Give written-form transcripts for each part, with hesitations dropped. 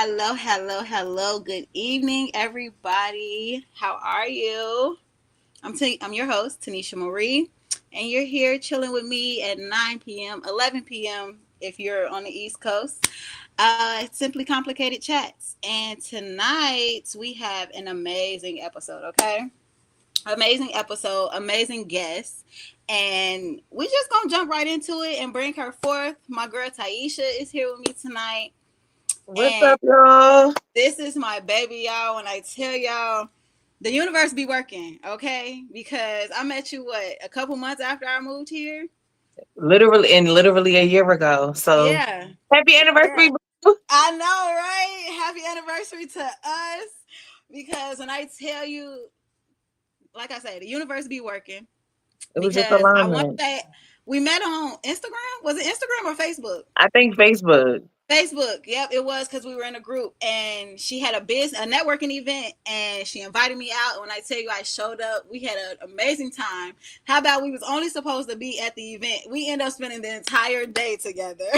Hello. Good evening, everybody. How are you? I'm your host, Tanisha Marie, and you're here chilling with me at 9 p.m., 11 p.m. if you're on the East Coast. Simply Complicated Chats. And tonight we have an amazing episode, okay? Amazing episode, amazing guest. And we just gonna jump right into it and bring her forth. My girl Taisha is here with me tonight. What's And up, y'all? this is my baby, y'all. When I tell y'all, the universe be working, okay? Because I met you, a couple months after I moved here? Literally a year ago. So Yeah. happy anniversary, Yeah. boo. I know, right? Happy anniversary to us. Because when I tell you, like I say, the universe be working. It was just Because I want alignment. that we met on Instagram. Was it Instagram or Facebook? I think Facebook. Facebook. Yep, it was because we were in a group and she had a networking event, and she invited me out. When I tell you I showed up, we had an amazing time. How about we was only supposed to be at the event? We ended up spending the entire day together.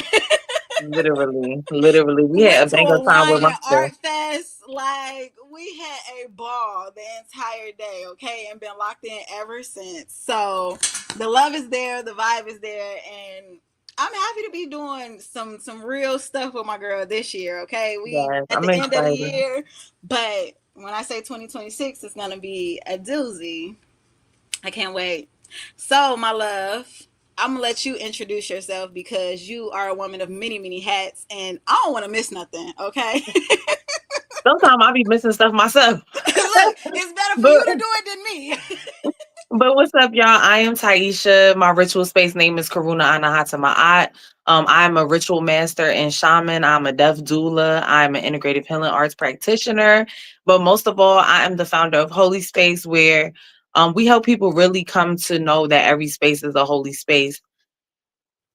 Literally. We had Went a to banger a time with wine my and sis. art fest. Like, we had a ball the entire day, okay, and been locked in ever since. So the love is there, the vibe is there, and I'm happy to be doing some real stuff with my girl this year. Okay, we Yes, at I'm the end of the excited. year, but when I say 2026, it's gonna be a doozy. I can't wait. So, my love, I'm gonna let you introduce yourself because you are a woman of many hats, and I don't want to miss nothing. Okay, Sometimes I be missing stuff myself. look, it's better for but you to do it than me. but what's up, y'all? I am Taisha. My ritual space name is Karuna Anahata Ma'at. I'm a ritual master and shaman. I'm a deaf doula. I'm an integrative healing arts practitioner. But most of all, I am the founder of Holy Space, where we help people really come to know that every space is a holy space.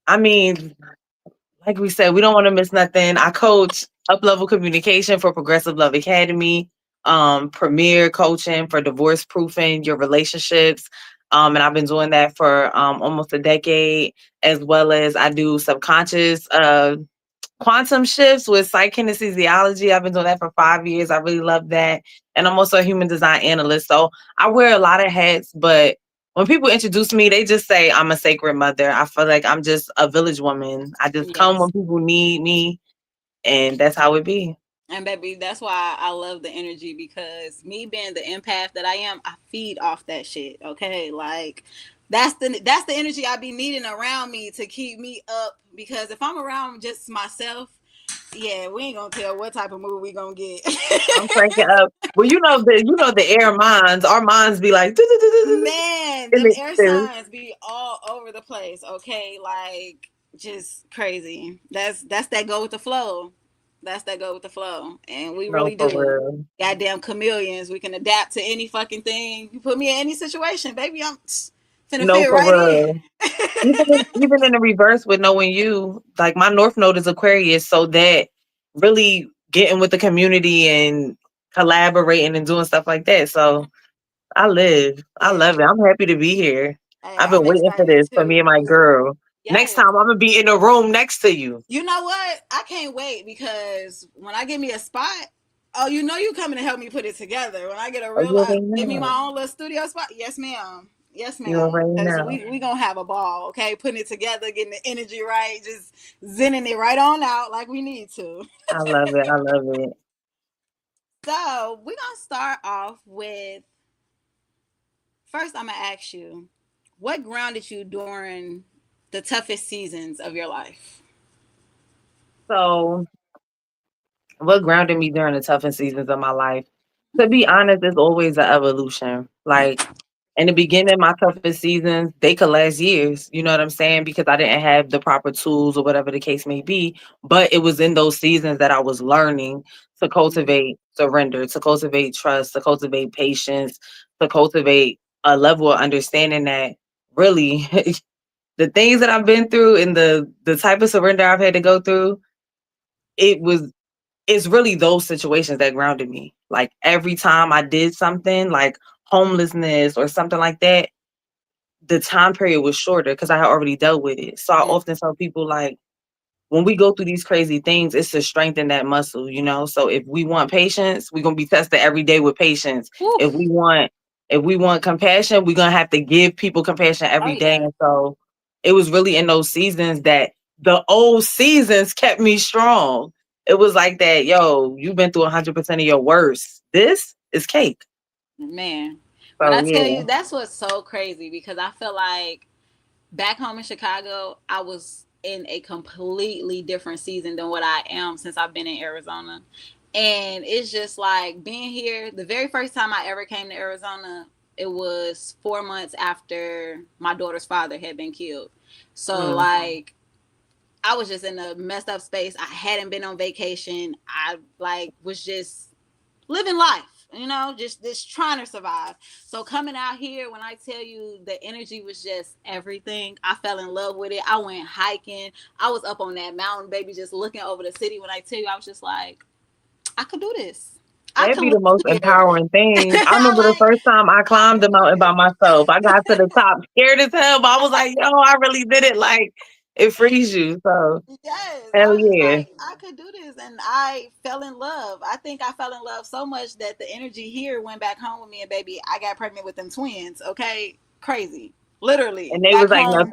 I mean, like we said, we don't want to miss nothing. I coach up level communication for Progressive Love Academy, premier coaching for divorce proofing your relationships. And I've been doing that for almost a decade, as well as I do subconscious quantum shifts with psych kinesiology. I've been doing that for 5 years. I really love that. And I'm also a human design analyst. So I wear a lot of hats, but when people introduce me, they just say I'm a sacred mother. I feel like I'm just a village woman. I just come Yes. when people need me, and that's how it be. And baby, that's why I love the energy, because me being the empath that I am, I feed off that shit. Okay, like that's the energy I be needing around me to keep me up. Because if I'm around just myself, yeah, we ain't gonna tell what type of mood we gonna get. I'm cranking up. Well, you know the air minds. Our minds be like, Man, and them it air is. signs be all over the place. Okay, like just crazy. That's that go with the flow. That's that go with the flow, and we No, really for do. real. Goddamn chameleons. We can adapt to any fucking thing. You put me in any situation, baby. I'm finna No, fit for right in. real. Even in the reverse with knowing you, like my North Node is Aquarius, so that really getting with the community and collaborating and doing stuff like that. So I Yeah. love it. I'm happy to be here. Hey, I've been I'm waiting for excited this for me too. and my girl. Next Yes. time I'm gonna be in the room next to you. You know what? I can't wait, because when I get me a spot, oh, you know you coming to help me put it together. When I get a Oh, real, you already give me know. my own little studio spot. Yes, ma'am. Yes, You ma'am. already Because know. we gonna have a ball, okay? Putting it together, getting the energy right, just zenning it right on out like we need to. I love it. I love it. So we're gonna start off with, first. I'm gonna ask you, what grounded you during the toughest seasons of your life? So what grounded me during the toughest seasons of my life? To be honest, it's always an evolution. Like in the beginning, my toughest seasons, they could last years. You know what I'm saying? Because I didn't have the proper tools or whatever the case may be. But it was in those seasons that I was learning to Mm-hmm. cultivate surrender, to cultivate trust, to cultivate patience, to cultivate a level of understanding that really the things that I've been through and the type of surrender I've had to go through, it was it's really those situations that grounded me. Like every time I did something like homelessness or something like that, the time period was shorter because I had already dealt with it. So I often tell people like when we go through these crazy things, it's to strengthen that muscle, you know. So if we want patience, we're gonna be tested every day with patience. Whew. If we want if we want compassion, we're gonna have to give people compassion Oh every day. yeah, And so it was really in those seasons that the old seasons kept me strong. It was like that, yo, you've been through 100% of your worst. This is cake. man. When I So tell yeah. you, that's what's so crazy because I feel like back home in Chicago, I was in a completely different season than what I am since I've been in Arizona. And it's just like being here, the very first time I ever came to Arizona, it was 4 months after my daughter's father had been killed. So, Mm. like, I was just in a messed up space. I hadn't been on vacation. I, like, was just living life, just trying to survive. So coming out here, when I tell you the energy was just everything, I fell in love with it. I went hiking. I was up on that mountain, baby, just looking over the city. When I tell you, I was just like, I could do this. I That'd could be live the most here. empowering thing. I remember the Like, first time I I climbed could the do mountain by this. myself. I got to the top, scared as hell, but I was like, yo, I really did it. Like, it frees you. So, Yes, hell I was just yeah. like, I could do this, and I fell in love. I think I fell in love so much that the energy here went back home with me, and baby, I got pregnant with them twins. Okay, crazy, literally And they was back like, home.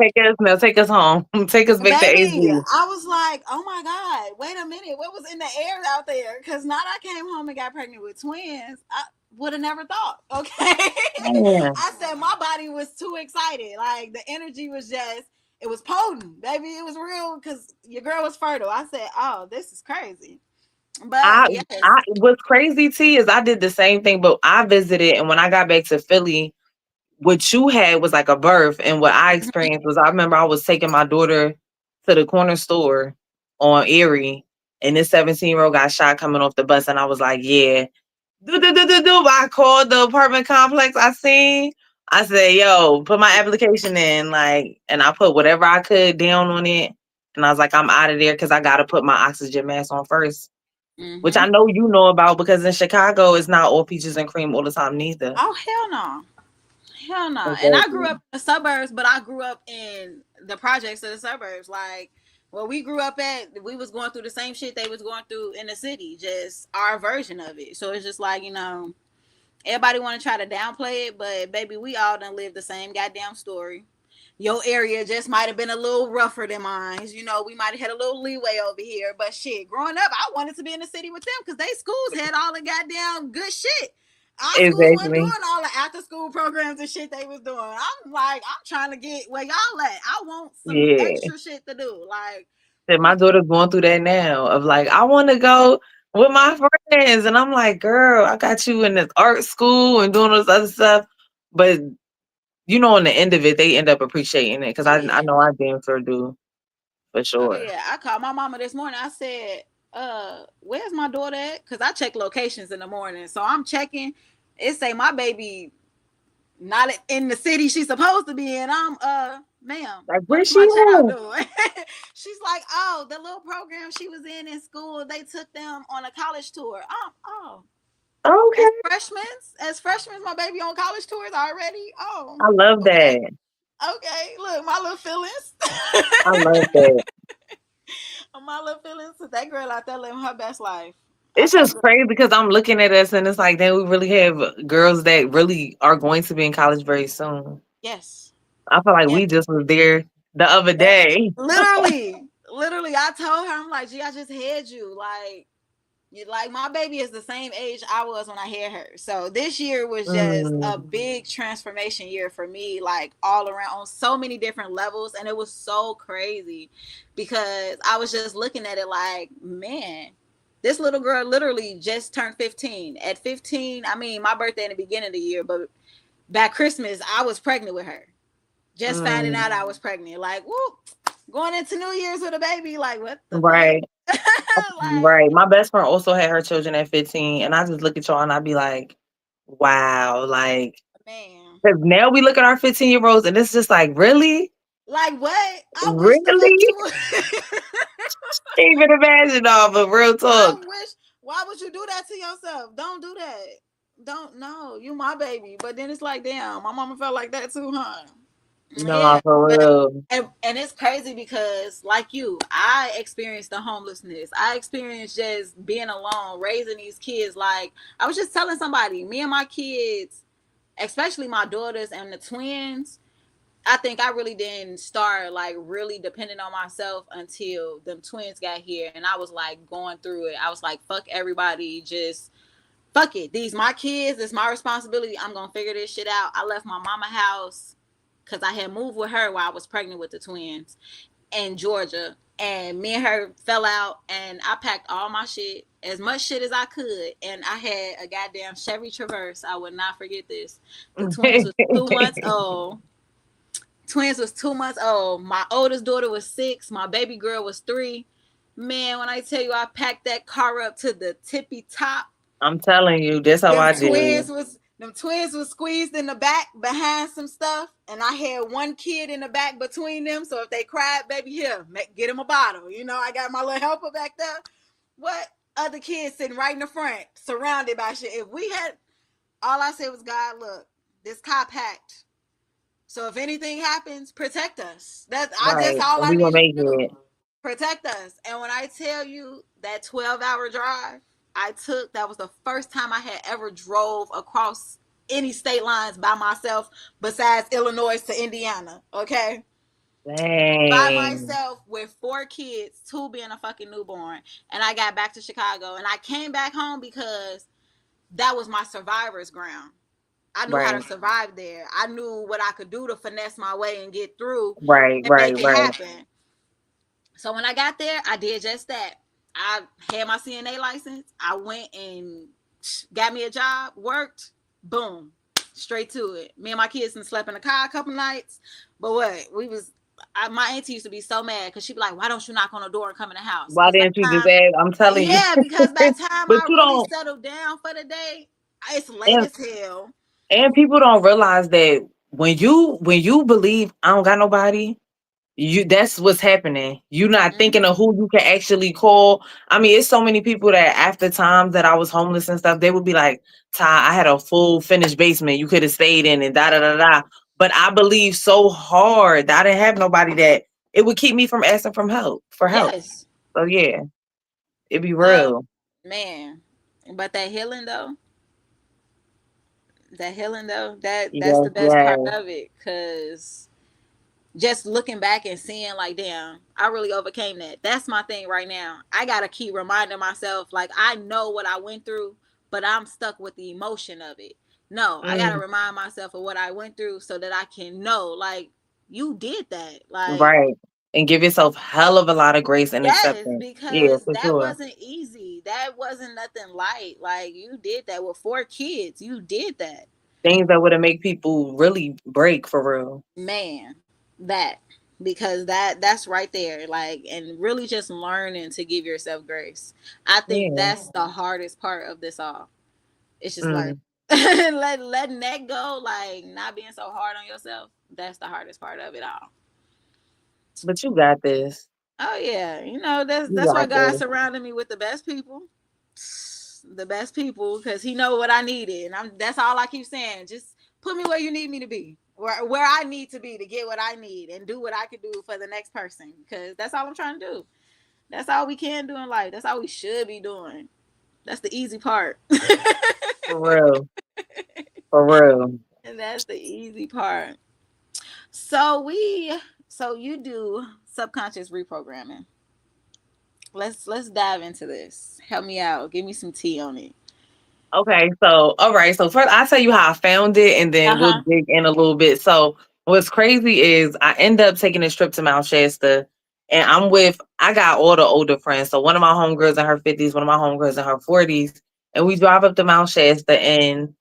now take us home. Take us back to Baby, AZ. I was like, oh my God, wait a minute, what was in the air out there? Because not I came home and got pregnant with twins. I would have never thought, okay? Man, I said my body was too excited. Like the energy was just, it was potent, baby. It was real because your girl was fertile. I said, oh, this is crazy. But I, yes. what's crazy, T, is I did the same thing, but I visited. And when I got back to Philly, what you had was like a birth, and what I experienced was I remember I was taking my daughter to the corner store on Erie, and this 17-year-old got shot coming off the bus, and I was like, yeah. Do. I called the apartment complex I seen. I said, yo, put my application in, like, and I put whatever I could down on it. And I was like, I'm out of there because I gotta put my oxygen mask on first. Which I Mm-hmm. know you know about because in Chicago it's not all peaches and cream all the time neither. Oh, hell no. Hell no. And I grew Exactly. up in the suburbs, but I grew up in the projects of the suburbs. Like where we grew up at, we was going through the same shit they was going through in the city, just our version of it. So it's just like, everybody want to try to downplay it, but baby, we all done lived the same goddamn story. Your area just might have been a little rougher than mine. We might have had a little leeway over here. But shit, growing up, I wanted to be in the city with them because they schools had all the goddamn good shit. Our schools wasn't doing Exactly. all the after school programs and shit they was doing. I'm like, I'm trying to get where y'all at. I want some Yeah. extra shit to do. Like, And we, my daughter's going through that now of like, I want to go with yeah, my friends. And I'm like, girl, I got you in this art school and doing all this other stuff. But on the end of it, they end up appreciating it because oh I yeah. know I damn sure do for Oh sure. yeah, I called my mama this morning. I said, where's my daughter at? Cause I check locations in the morning. So I'm checking. It say my baby not in the city she's supposed to be in. I'm ma'am, Like, what where's is she my child at? doing? She's like, oh, the little program she was in school, they took them on a college tour. Oh. As Okay. freshmen, my baby on college tours already. Oh, I love okay. that. Okay, look, my little feelings. I love that. My little feelings. That girl out there living her best life. I It's told just her, crazy because I'm looking at us and it's like, then we really have girls that really are going to be in college very soon. yes, I feel like yes. we just was there the other day. Literally, I told her, I'm like, gee, I just had you. Like my baby is the same age I was when I had her. So this year was just a Mm, big transformation year for me, like all around on so many different levels. And it was so crazy because I was just looking at it like, man, this little girl literally just turned 15. At 15, I mean, my birthday in the beginning of the year, but by Christmas, I was pregnant with her. Just finding mm, out I was pregnant. Like, whoop, going into New Year's with a baby. Like, what the fuck? right. Like, Right. My best friend also had her children at 15. And I just look at y'all and I be like, wow. Like, man. because now we look at our 15-year-olds and it's just like, really? Like what? I wish the fuck Really? you would. Can't even imagine all, but real I talk. wish. Why would you do that to yourself? Don't do that. Don't. No, you my baby. But then it's like, damn, my mama felt like that too, huh? No, Yeah, for but real. and it's crazy because like you, I experienced the homelessness. I experienced just being alone, raising these kids. Like I was just telling somebody, me and my kids, especially my daughters and the twins, I think I really didn't start like really depending on myself until them twins got here, and I was like going through it. I was like, fuck everybody, just fuck it. These my kids. It's my responsibility. I'm gonna figure this shit out. I left my mama house because I had moved with her while I was pregnant with the twins in Georgia. And me and her fell out, and I packed all my shit, as much shit as I could. And I had a goddamn Chevy Traverse. I would not forget this. The twins was 2 months old. Twins was 2 months old. My oldest daughter was 6. My baby girl was 3. Man, when I tell you I packed that car up to the tippy top, I'm telling you, that's how them I did. twins was them twins was squeezed in the back behind some stuff, and I had one kid in the back between them. So if they cried, baby, here, get him a bottle. I got my little helper back there. What other kids sitting right in the front, surrounded by shit? If we had, all I said was, God, look, this car packed. So if anything happens, protect us. That's Right. all And I we gonna need you make to do. it. Protect us. And when I tell you that 12-hour drive I took, that was the first time I had ever drove across any state lines by myself besides Illinois to Indiana. Okay. By Dang. myself with 4 kids, 2 being a fucking newborn. And I got back to Chicago. And I came back home because that was my survivor's ground. I knew how to Right. survive there. I knew what I could do to finesse my way and get through Right. and Right. make it Right. happen. So when I got there, I did just that. I had my CNA license. I went and got me a job, worked, boom, straight to it. Me and my kids and slept in the car a couple nights. But what? My auntie used to be so mad because she'd be like, why don't you knock on the door and come in the house? Why Because by didn't you the just time, ask? I'm telling you. yeah, because by the time But I you really don't. settled down for the day, it's late And as hell. people don't realize that when you believe I don't got nobody, you that's what's happening. You not thinking Mm-hmm. of who you can actually call. I mean, it's so many people that after times that I was homeless and stuff, they would be like, Ty, I had a full finished basement. You could have stayed in and da da da da. But I believe so hard that I didn't have nobody that it would keep me from asking for help. Yes. So yeah, it'd be Well, real. man. But that healing though, that's the Yes, best part yes. of it, because just looking back and seeing like, damn, I really overcame that. That's my thing right now. I gotta keep reminding myself, like, I know what I went through, but I'm stuck with the emotion of it. No, I gotta Mm, remind myself of what I went through so that I can know, like, you did that. Like, right. And give yourself hell of a lot of grace and yes, acceptance. Yeah, because for that sure. wasn't easy. That wasn't nothing light. Like, you did that with 4 kids. You did that. Things that would have make people really break for real. Man, that, because that's right there, like, and really just learning to give yourself grace. I think Yeah. that's the hardest part of this all. It's just learning. Mm. Letting that go, like not being so hard on yourself. That's the hardest part of it all. But you got this. Oh yeah, that's You that's why got God this. surrounded me with the best people. The best people, because he know what I needed. And that's all I keep saying. Just put me where you need me to be. Where I need to be to get what I need and do what I can do for the next person. Because that's all I'm trying to do. That's all we can do in life. That's all we should be doing. That's the easy part. For real. For real. And that's the easy part. So you do subconscious reprogramming. Let's dive into this. Help me out. Give me some tea on it. Okay, so all right. So first I'll tell you how I found it and then we'll Uh-huh. dig in a little bit. So what's crazy is I end up taking this trip to Mount Shasta and I got all the older friends. So one of my homegirls in her 50s, one of my homegirls in her 40s. And we drive up to Mount Shasta and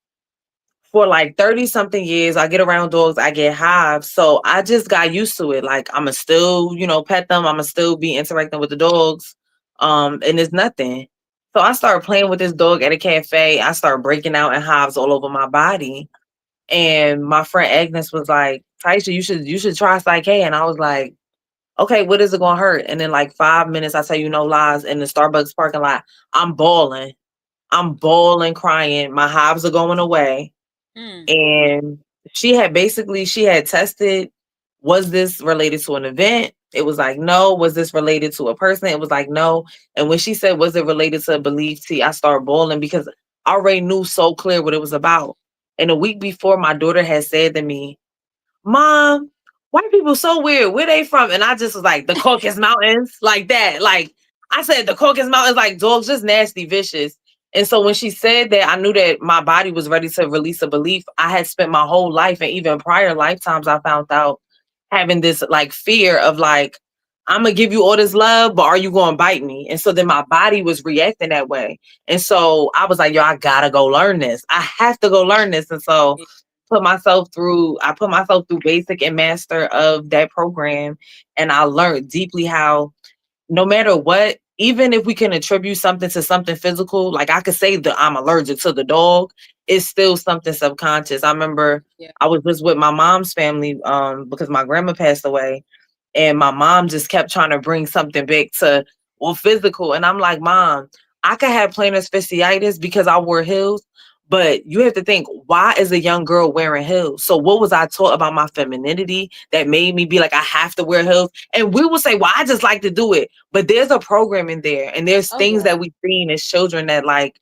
for like 30 something years, I get around dogs, I get hives. So I just got used to it. Like I'ma still, pet them. I'ma still be interacting with the dogs. And it's nothing. So I started playing with this dog at a cafe. I started breaking out in hives all over my body. And my friend Agnes was like, Taisha, you should try Psyche. And I was like, okay, what is it gonna hurt? And then like 5 minutes, I tell you no lies, in the Starbucks parking lot, I'm bawling. I'm bawling, crying. My hives are going away Mm. and she had tested. Was this related to an event? It was like, no. Was this related to a person? It was like, no. And when she said, was it related to a belief? See, I started bawling because I already knew so clear what it was about. And a week before, my daughter had said to me, Mom, white people so weird. Where they from? And I just was like, the Caucasus Mountains, like that. Like I said, the Caucasus Mountains, like dogs, just nasty, vicious. And so when she said that, I knew that my body was ready to release a belief. I had spent my whole life and even prior lifetimes, I found out having this like fear of like, I'm gonna give you all this love, but are you gonna bite me? And so then my body was reacting that way. And so I was like, yo, I gotta go learn this. I have to go learn this. And so I put myself through basic and master of that program. And I learned deeply how no matter what, even if we can attribute something to something physical, like I could say that I'm allergic to the dog, it's still something subconscious. I remember Yeah. I was just with my mom's family because my grandma passed away, and my mom just kept trying to bring something back to well physical, and I'm like, Mom, I could have plantar fasciitis because I wore heels, but you have to think, why is a young girl wearing heels? So what was I taught about my femininity that made me be like, I have to wear heels? And we will say, well, I just like to do it. But there's a program in there, and there's Oh things yeah. that we've seen as children that like,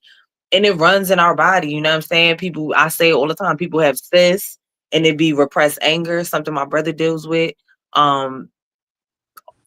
and it runs in our body. You know what I'm saying? People, I say it all the time, people have cysts and it be repressed anger, something my brother deals with. Um,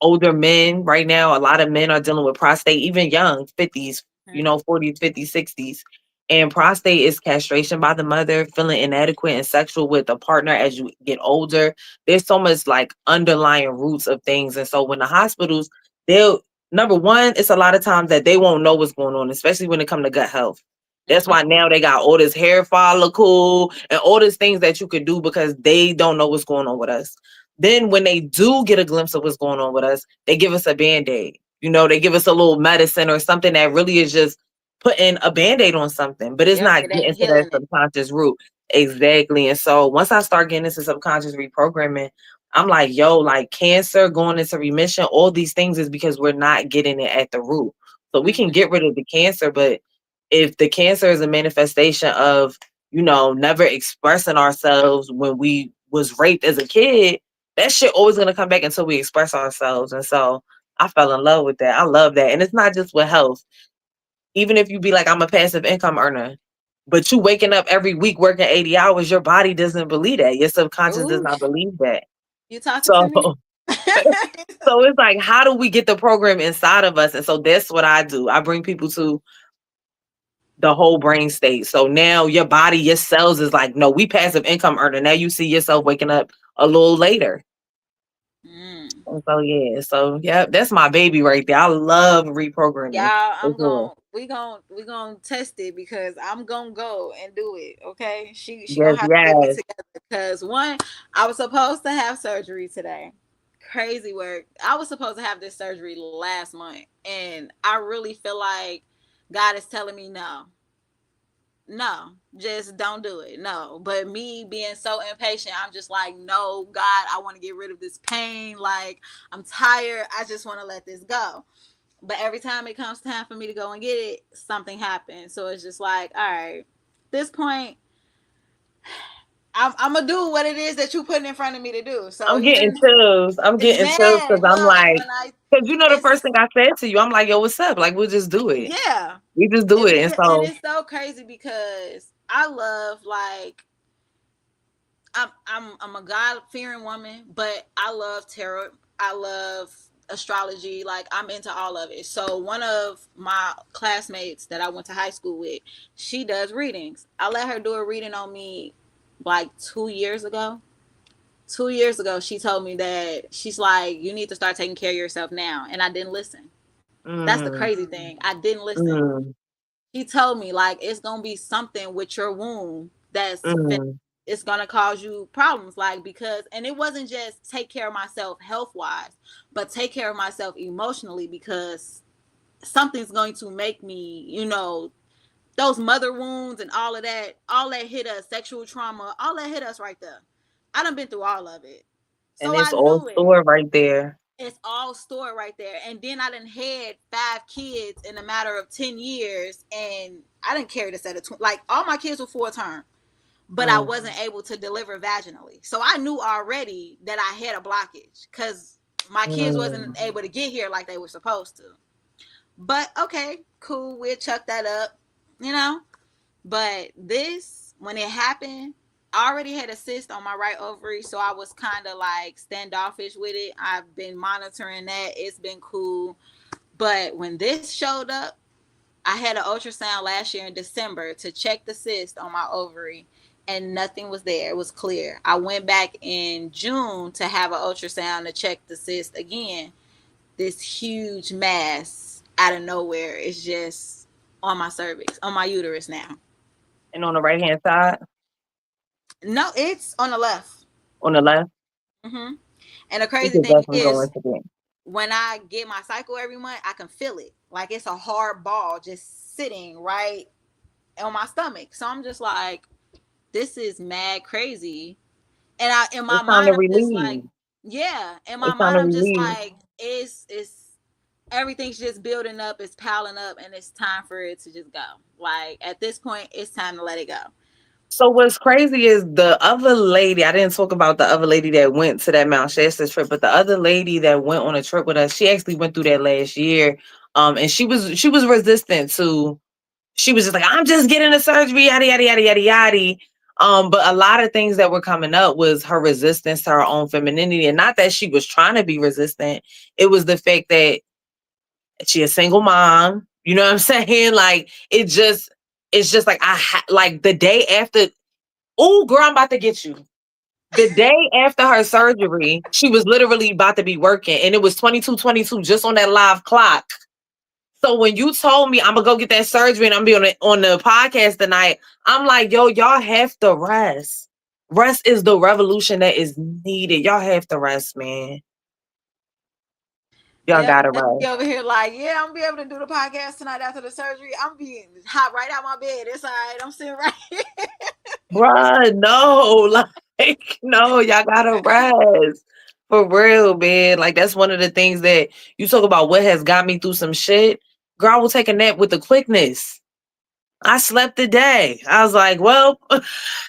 Older men right now, a lot of men are dealing with prostate, even young 50s, Mhm. 40s, 50s, 60s. And prostate is castration by the mother, feeling inadequate and sexual with a partner as you get older. There's so much like underlying roots of things. And so when the hospitals, they'll number one, it's a lot of times that they won't know what's going on, especially when it comes to gut health. That's Mhm. why now they got all this hair follicle and all these things that you could do because they don't know what's going on with us. Then when they do get a glimpse of what's going on with us, they give us a band-aid. They give us a little medicine or something that really is just putting a band-aid on something, but it's Yep. not It getting ain't to that healing it. subconscious root. Exactly. And so once I start getting into subconscious reprogramming, I'm like, yo, like cancer going into remission, all these things is because we're not getting it at the root. So we can Mhm. get rid of the cancer, but if the cancer is a manifestation of, never expressing ourselves when we was raped as a kid, that shit always gonna come back until we express ourselves. And so I fell in love with that. I love that. And it's not just with health. Even if you be like, I'm a passive income earner, but you waking up every week working 80 hours, your body doesn't believe that. Your subconscious does Ooh, not believe that. you talking to So me? so it's like, how do we get the program inside of us? And so that's what I do. I bring people to the whole brain state. So now your body, your cells is like, no, we passive income earner. Now you see yourself waking up a little later. Mm. And so yeah, yeah, that's my baby right there. I love reprogramming. Y'all, For sure. we gonna test it because I'm gonna go and do it. Okay, she Yes, gonna have to get me yes. together because one, I was supposed to have surgery today. Crazy work. I was supposed to have this surgery last month, and I really feel like God is telling me no, no, just don't do it. No, but me being so impatient, I'm just like, no, God, I want to get rid of this pain. Like I'm tired. I just want to let this go. But every time it comes time for me to go and get it, something happens. So it's just like, all right, at this point, I'm gonna do what it is that you putting in front of me to do. So I'm you getting just, chills. I'm getting chills man, because I'm look, like, when I, because the first it's thing I said to you, I'm like, yo, what's up? Like, we'll just do it. yeah, We just do it. And and so, it's so crazy because I love like I'm a God fearing woman, but I love tarot. I love astrology. Like I'm into all of it. So one of my classmates that I went to high school with, she does readings. I let her do a reading on me like 2 years ago. 2 years ago, she told me that she's like, you need to start taking care of yourself now, and I didn't listen. That's the mm, crazy thing. I didn't listen. mm, He told me like it's gonna be something with your womb that's mm, it's gonna cause you problems, like because and it wasn't just take care of myself health wise, but take care of myself emotionally because something's going to make me, those mother wounds and all that hit us, sexual trauma, all that hit us right there. I done been through all of it, and so it's I all knew it. stored right there. It's all stored right there. And then I done had 5 kids in a matter of 10 years, and I didn't carry this at like all my kids were full term, but I wasn't able to deliver vaginally. So I knew already that I had a blockage because my kids wasn't Mm. able to get here like they were supposed to. But okay, cool, we'll chuck that up, you know. But this, when it happened, I already had a cyst on my right ovary, so I was kind of like standoffish with it. I've been monitoring that. It's been cool. But when this showed up, I had an ultrasound last year in December to check the cyst on my ovary, and nothing was there. It was clear. I went back in June to have an ultrasound to check the cyst again. This huge mass out of nowhere is just on my cervix, on my uterus now. And on the right hand side, No, it's on the left. on the left, hmm And the we crazy could thing definitely go is, into that. when I get my cycle every month, I can feel it. Like it's a hard ball just sitting right on my stomach. So I'm just like, this is mad crazy. And I, in my It's time to mind, I'm just like, relieve. yeah. In my It's time mind, to I'm just relieve. like, it's everything's just building up, it's piling up, and it's time for it to just go. Like at this point, it's time to let it go. So what's crazy is the other lady. I didn't talk about the other lady that went to that Mount Shasta trip, but the other lady that went on a trip with us, she actually went through that last year. And she was resistant to. She was just like, I'm just getting a surgery, yada yada yada yada yada. But a lot of things that were coming up was her resistance to her own femininity, and not that she was trying to be resistant. It was the fact that she a single mom. You know what I'm saying? Like it's just like like the day after. Oh, girl, I'm about to get you. The day after her surgery, she was literally about to be working, and it was 22:22 just on that live clock. So when you told me I'm gonna go get that surgery and I'm gonna be on the podcast tonight, I'm like, yo, y'all have to rest. Rest is the revolution that is needed. Y'all have to rest, man. Y'all Yep, gotta and be rest. over here like, yeah, I'm gonna be able to do the podcast tonight after the surgery. I'm being hot right out my bed. It's all right. I'm sitting right here. Bruh, no, like, no, y'all gotta rest. For real, man. Like, that's one of the things that you talk about what has got me through some shit. Girl, I will take a nap with the quickness. I slept today. I was like, well,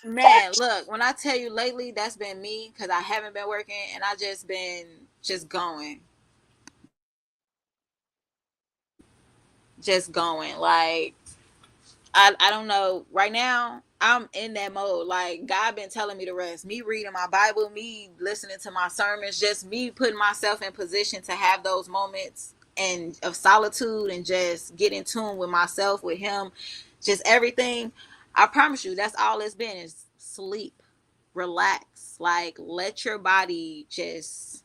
Man, look, when I tell you lately, that's been me because I haven't been working and I just been just going, just going. Like I don't know. Right now, I'm in that mode. Like God been telling me to rest. Me reading my Bible, me listening to my sermons, just me putting myself in position to have those moments and of solitude and just get in tune with myself, with Him, just everything. I promise you, that's all it's been is sleep, relax, like let your body just.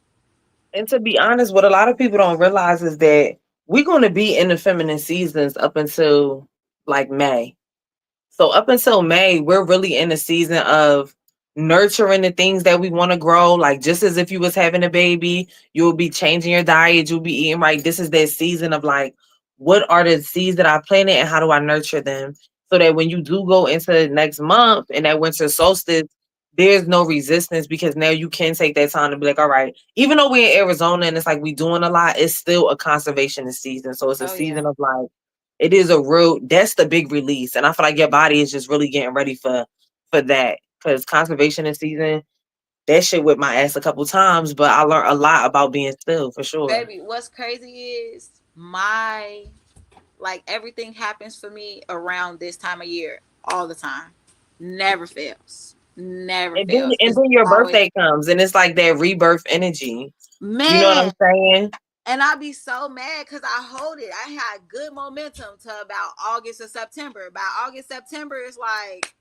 and to be honest, what a lot of people don't realize is that we're going to be in the feminine seasons up until like May. So up until May, we're really in a season of nurturing the things that we want to grow. Like just as if you was having a baby, you'll be changing your diet, you'll be eating right. This is that season of like, what are the seeds that I planted and how do I nurture them? So that when you do go into the next month and that winter solstice, there's no resistance because now you can take that time to be like, all right, even though we're in Arizona and it's like we doing a lot, it's still a conservationist season. So it's a Oh yeah, season of like it is a real that's the big release. And I feel like your body is just really getting ready for that. Cause conservation in season, that shit whipped my ass a couple times, but I learned a lot about being still for sure. baby. What's crazy is my, like everything happens for me around this time of year all the time. Never fails. Never fails. And It's then your always, birthday comes and it's like that rebirth energy. You know what man. I'm saying? And I be so mad because I hold it. I had good momentum to about August or September. By August, September, it's like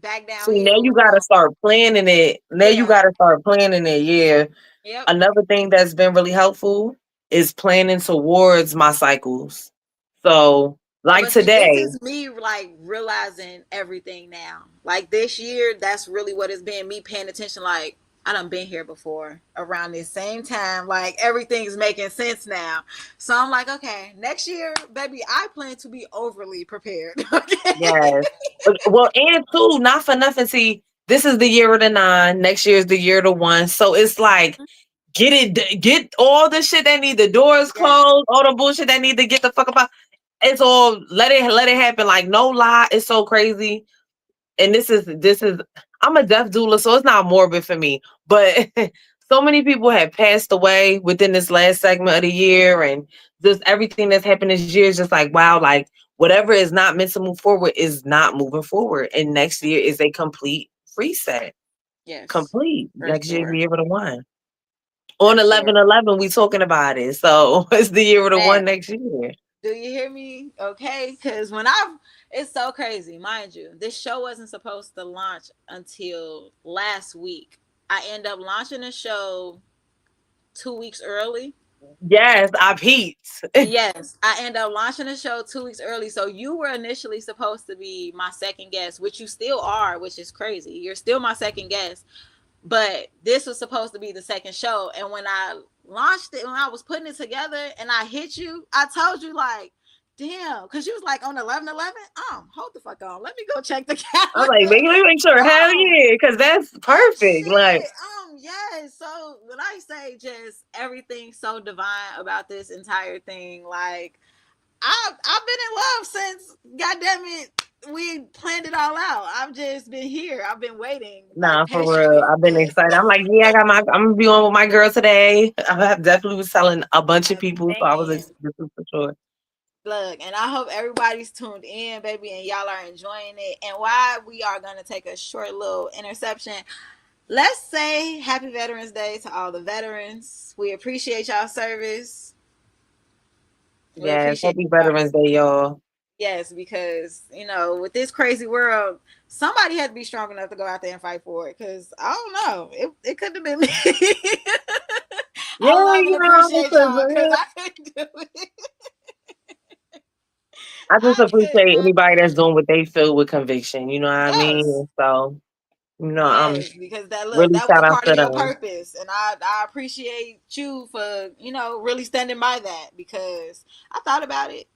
back See, now downhill. you We're gotta going, start planning it. Now you yeah, gotta start planning it. Yeah. yep. Another thing that's been really helpful is planning towards my cycles. So, like But see, this today, is me like realizing everything now. Like this year, that's really what it's been. Me paying attention. Like I done been here before around this same time. Like everything's making sense now. So I'm like, okay, next year, baby, I plan to be overly prepared. Okay. yes. Well, and two, not for nothing. See, this is the year of the nine. Next year is the year of the one. So it's like get all the shit that need the doors Yes. closed, all the bullshit that need to get the fuck about. It's all let it happen. Like no lie, it's so crazy. and this is I'm a death doula, so it's not morbid for me. But so many people have passed away within this last segment of the year, and just everything that's happened this year is just like wow, like whatever is not meant to move forward is not moving forward. And next year is a complete reset. Yes, Complete. for Next year is the sure, year of the one. On for sure. 11/11, we talking about it. So it's the year of the Man, one next year. do you hear me? Okay, because when I, it's so crazy, mind you. This show wasn't supposed to launch until last week. I end up launching the show 2 weeks early. Yes, I peeped. Yes, I end up launching the show 2 weeks early. So you were initially supposed to be my second guest, which you still are, which is crazy. You're still my second guest, but this was supposed to be the second show. And when I launched it, when I was putting it together and I hit you, I told you like, damn, because you was like on 11/11. Hold the fuck on. Let me go check the I'm like, calendar. make sure, hell um, yeah, because that's perfect. Like, shit. Yes. So when I say just everything so divine about this entire thing, like I've been in love since goddamn it we planned it all out. I've just been here. I've been waiting like nah, for real. patiently I've for been this. excited. I'm like, yeah, I'm gonna be on with my girl today. I have definitely was telling a bunch of people, so I was Man, excited for sure. look, and I hope everybody's tuned in, baby, and y'all are enjoying it. And why we are gonna take a short little interception. Let's say Happy Veterans Day to all the veterans. We appreciate y'all service. We Yes, appreciate happy y'all. Veterans Day, y'all. Yes, because with this crazy world, somebody had to be strong enough to go out there and fight for it. Because I don't know, it could have been me. Yeah, I love and you know, appreciate because y'all because I couldn't do it. I just I could appreciate not anybody do that's it. doing what they feel with conviction. You know what I Yes, mean? So, I'm yes, because really that was shout a out part of to your them. purpose, and I appreciate you for really standing by that because I thought about it.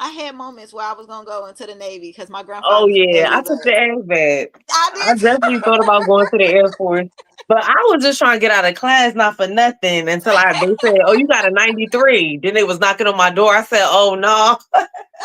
I had moments where I was gonna go into the Navy because my Oh grandfather's yeah, Navy I took the was. ASVAB. I I did. definitely thought about going to the Air Force, but I was just trying to get out of class, not for nothing. Until they said, "Oh, you got a 93." Then they was knocking on my door. I said, "Oh no."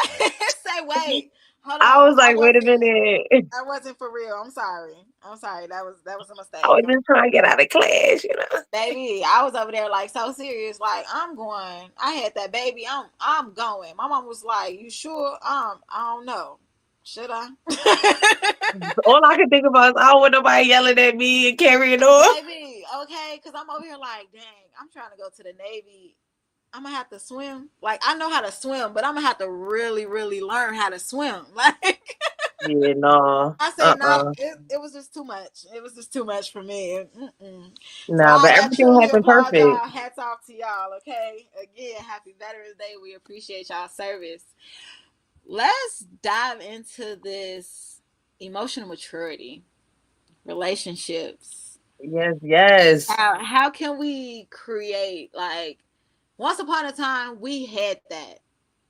Say wait, hold I on. was like, "Wait a minute." I wasn't for real. I'm sorry. I'm sorry. That was a I mistake. was just trying to get out of class, you know. Baby, I was over there like so serious. Like I'm going. I had that baby. I'm going. My mom was like, "You sure?" I don't know. Should I? All I could think about is I don't want nobody yelling at me and carrying on. Baby, okay, because I'm over here like, dang, I'm trying to go to the Navy. I'm gonna have to swim. Like I know how to swim, but I'm gonna have to really, really learn how to swim. Like Yeah, no. I said, no, Uh-uh. it was just too much. It was just too much for me. Mm-mm. So Nah, but I everything truly happened applaud perfect. y'all. Hats off to y'all. Okay, again, happy Veterans Day. We appreciate y'all service. Let's dive into this emotional maturity, relationships. Yes, yes. How can we create like once upon a time we had that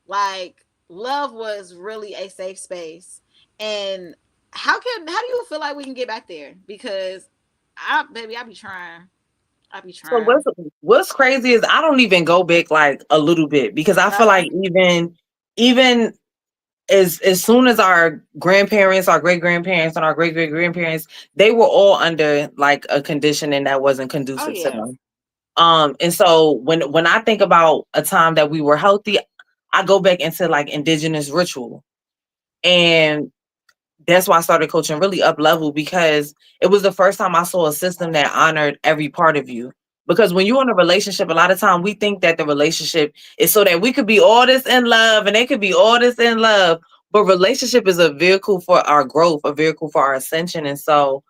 like love was really a safe space and how do you feel like we can get back there because I be trying. I be So trying. what's crazy is I don't even go back like a little bit because I feel Uh-huh. like even as soon as our grandparents, our great grandparents, and our great great grandparents, they were all under like a conditioning that wasn't Oh conducive to yeah. them. And so when I think about a time that we were healthy, I go back into like indigenous ritual. And that's why I started coaching really up level because it was the first time I saw a system that honored every part of you. Because when you're in a relationship, a lot of time we think that the relationship is so that we could be all this in love and they could be all this in love. But relationship is a vehicle for our growth, a vehicle for our ascension. And so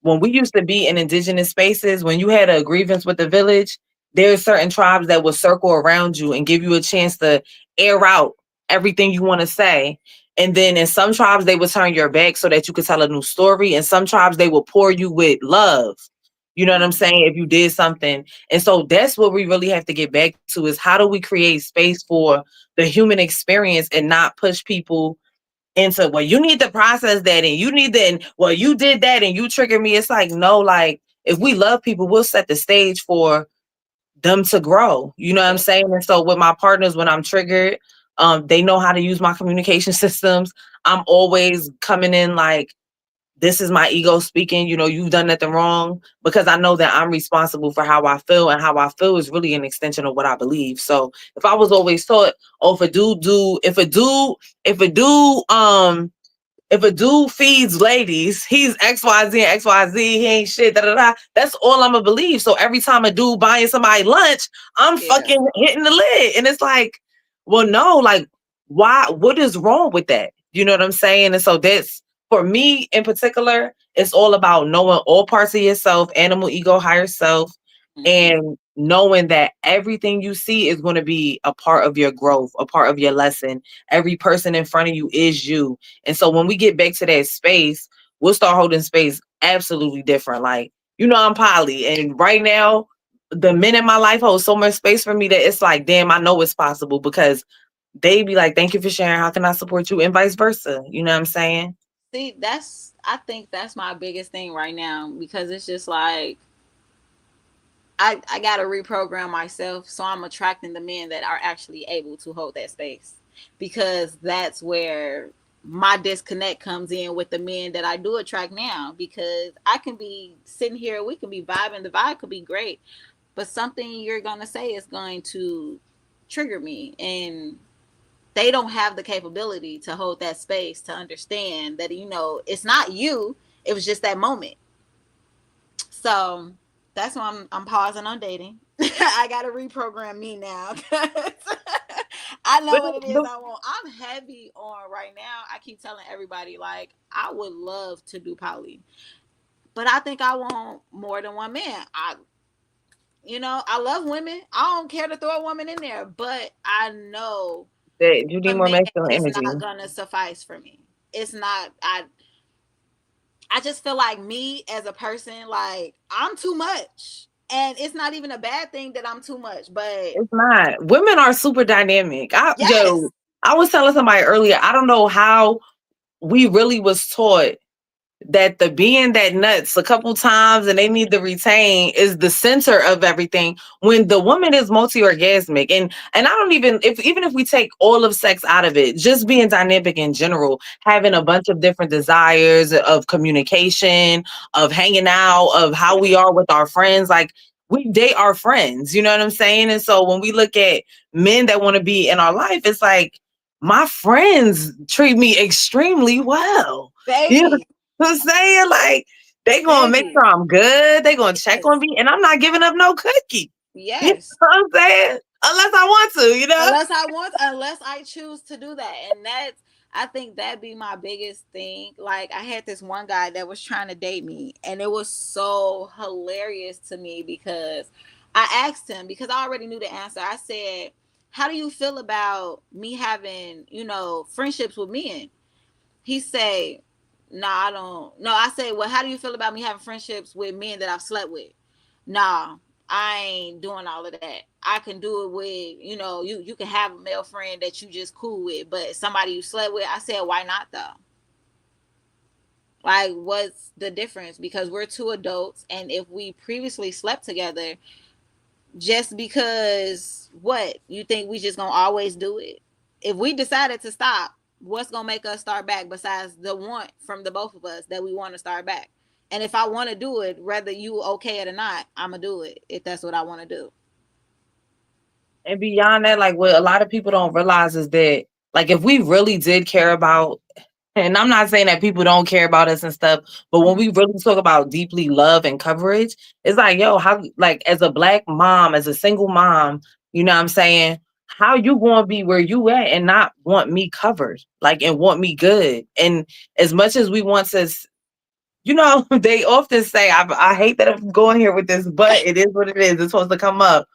when we used to be in indigenous spaces, when you had a grievance with the village, there's certain tribes that will circle around you and give you a chance to air out everything you want to say. And then in some tribes, they would turn your back so that you could tell a new story. In some tribes, they will pour you with love. You know what I'm saying? If you did something. And so that's what we really have to get back to is how do we create space for the human experience and not push people into well you need to process that and you need to and well you did that and you triggered me. It's like no, like if we love people we'll set the stage for them to grow, you know what I'm Yes. saying? And so with my partners when I'm triggered, they know how to use my communication systems. I'm always coming in like this is my ego speaking, you've done nothing wrong, because I know that I'm responsible for how I feel, and how I feel is really an extension of what I believe. So if I was always taught, oh, if a dude feeds ladies, he's XYZ and XYZ, he ain't shit, da da da. That's all I'm gonna believe. So every time a dude buying somebody lunch, I'm Yeah. fucking hitting the lid. And it's like, well, no, like, why? What is wrong with that? You know what I'm saying? And so that's, for me in particular, it's all about knowing all parts of yourself, animal, ego, higher self, Hmm. and knowing that everything you see is going to be a part of your growth, a part of your lesson. Every person in front of you is you. And so when we get back to that space, we'll start holding space absolutely different. Like, I'm poly, and right now, the men in my life hold so much space for me that it's like, damn, I know it's possible, because they be like, thank you for sharing. How can I support you? And vice versa. You know what I'm saying? See, I think that's my biggest thing right now, because it's just like I gotta reprogram myself so I'm attracting the men that are actually able to hold that space, because that's where my disconnect comes in with the men that I do attract now, because I can be sitting here, we can be vibing, the vibe could be great, but something you're gonna say is going to trigger me, and they don't have the capability to hold that space to understand that, it's not you, it was just that moment. So that's why I'm pausing on dating. I gotta reprogram me now. I know But, what it is but I want. I'm heavy on right now. I keep telling everybody, like, I would love to do poly, but I think I want more than one man. I love women. I don't care to throw a woman in there, but I know that you need a more man masculine is energy. not gonna suffice for me. It's not. I just feel like me as a person, like, I'm too much. And it's not even a bad thing that I'm too much, but It's not. Women are super dynamic. yes, I was telling somebody earlier, I don't know how we really was taught that the being that nuts a couple times and they need to retain is the center of everything, when the woman is multi-orgasmic. And I don't even if we take all of sex out of it, just being dynamic in general, having a bunch of different desires of communication, of hanging out, of how we are with our friends, like, we date our friends, you know what I'm saying? And so when we look at men that want to be in our life, it's like, my friends treat me extremely well. You baby, I'm saying? Like, they gonna make baby. sure I'm good. They gonna check on Yes, me, and I'm not giving up no cookie. You know yes. what I'm saying? Unless I want to. Unless I choose to do that. And I think that'd be my biggest thing. Like, I had this one guy that was trying to date me, and it was so hilarious to me, because I asked him, because I already knew the answer. I said, how do you feel about me having, friendships with men? He say, "Nah, I don't." No, I say, "Well, how do you feel about me having friendships with men that I've slept with?" Nah, I ain't doing all of that. I can do it with, you can have a male friend that you just cool with, but somebody you slept with. I said, why not though? Like, what's the difference? Because we're two adults, and if we previously slept together, just because, what you think we just gonna always do it? If we decided to stop, what's gonna make us start back besides the want from the both of us that we want to start back? And if I want to do it, whether you okay it or not, I'm gonna do it if that's what I want to do. And beyond that, like, what a lot of people don't realize is that, like, if we really did care about, and I'm not saying that people don't care about us and stuff, but when Mhm. we really talk about deeply love and coverage, it's like, yo, how, like, as a black mom, as a single mom, you know what I'm saying? How you gonna be where you at and not want me covered, like, and want me good? And as much as we want to, they often say, I hate that I'm going here with this, but it is what it is. It's supposed to come up.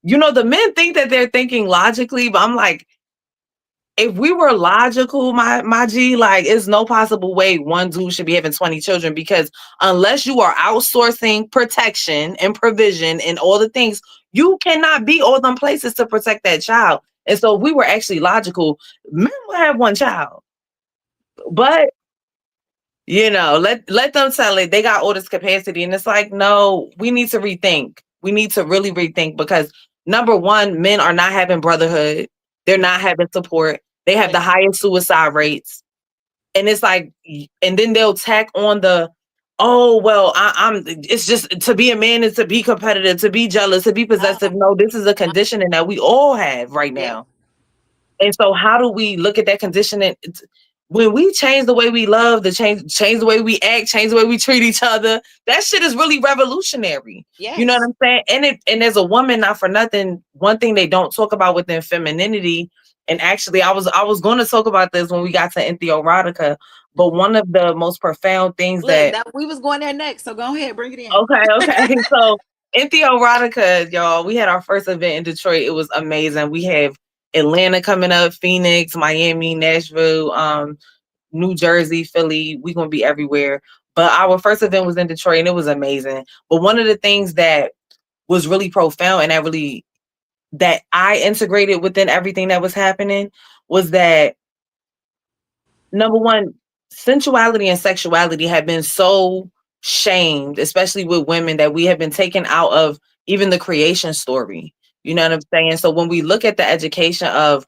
The men think that they're thinking logically, but I'm like, if we were logical, my G, like, it's no possible way one dude should be having 20 children, because unless you are outsourcing protection and provision and all the things, you cannot be all them places to protect that child. And so if we were actually logical, men would have one child. But let them tell it. They got all this capacity. And it's like, no, we need to rethink. We need to really rethink, because number one, men are not having brotherhood. They're No, not having support. They have they the don't. highest suicide rates. And it's like, and then they'll tack on the, oh well, I'm it's just to be a man is to be competitive, to be jealous, to be possessive. No, this is a conditioning that we all have right Yep. now. And so how do we look at that conditioning? When we change the way we love, the change the way we act, change the way we treat each other, that shit is really revolutionary. You know what Yes. I'm saying? And as a woman, not for nothing, one thing they don't talk about within femininity, and actually I was going to talk about this when we got to entheoerotica, but one of the most profound things Look, that, that we was going there next, so go ahead, bring it in. okay, okay. So entheoerotica, y'all, we had our first event in Detroit. It was amazing. We have Atlanta coming up, Phoenix, Miami, Nashville, New Jersey, Philly. We're gonna be everywhere. But our first event was in Detroit and it was amazing. But one of the things that was really profound and that I integrated within everything that was happening was that, number one, sensuality and sexuality have been so shamed, especially with women, that we have been taken out of even the creation story. You know what I'm saying? So when we look at the education of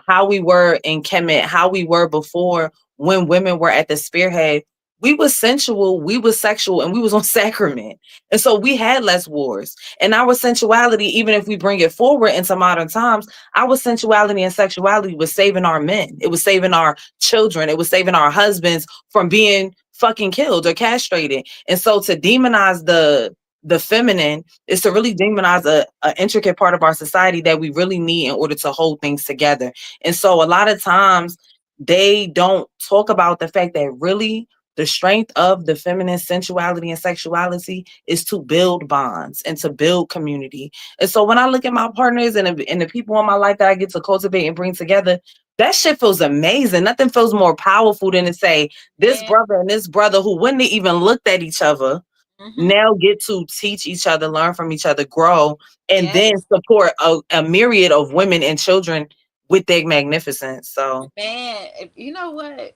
how we were in Kemet, how we were before when women were at the spearhead, we was sensual, we was sexual, and we was on sacrament. And so we had less wars. And our sensuality, even if we bring it forward into modern times, our sensuality and sexuality was saving our men. It was saving our children. It was saving our husbands from being fucking killed or castrated. And so to demonize the feminine is to really demonize a intricate part of our society that we really need in order to hold things together. And so a lot of times they don't talk about the fact that really the strength of the feminine sensuality and sexuality is to build bonds and to build community. And so when I look at my partners and the people in my life that I get to cultivate and bring together, that shit feels amazing. Nothing feels more powerful than to say this Man. brother and this brother who wouldn't have even looked at each other Hmm. now get to teach each other, learn from each other, grow, and then Yes. support a myriad of women and children with their magnificence. So Man, you know what?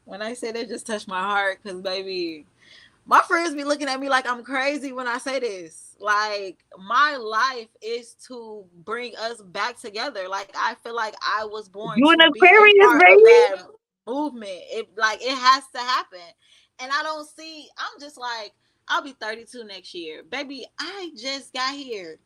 When I say that, just touched my heart because, baby, my friends be looking at me like I'm crazy when I say this. Like, my life is to bring us back together. Like, I feel like I was born you an to be a Aquarius, part of baby? that movement. It has to happen. And I don't see, I'm just like, I'll be 32 next year. Baby, I just got here.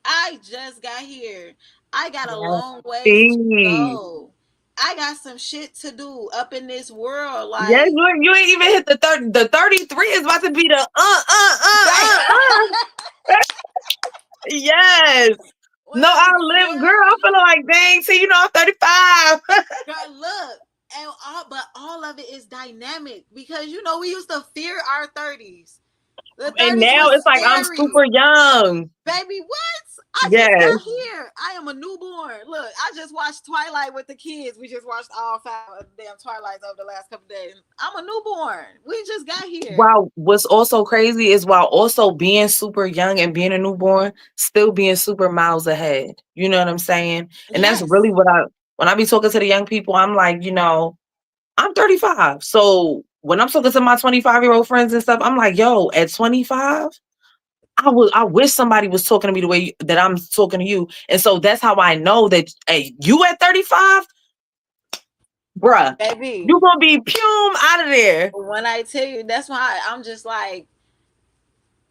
I just got here. I got a Yes. long ways to See. go. I got some shit to do up in this world. Yes, Like, you ain't even hit the 30. The 33 is about to be the right. Yes. No, What I you live, girl. feel I'm me? feeling like, dang, see, I'm 35. Girl, look. And all of it is dynamic because we used to fear our 30s. The And 30s now was it's like I'm scary. super young. Baby, what? I just Yes. got here. I am a newborn. Look, I just watched Twilight with the kids. We just watched all 5 of the damn Twilights over the last couple days. I'm a newborn. We just got here. Wow, what's also crazy is while also being super young and being a newborn, still being super miles ahead. You know what I'm saying? And that's really Yes. what when I be talking to the young people, I'm like, I'm 35. So when I'm talking to my 25-year-old friends and stuff, I'm like, yo, at 25, I wish somebody was talking to me the way that I'm talking to you. And so that's how I know that, hey, you at 35, bruh, you Baby, gonna be pume out of there. when I tell you, that's why I'm just like,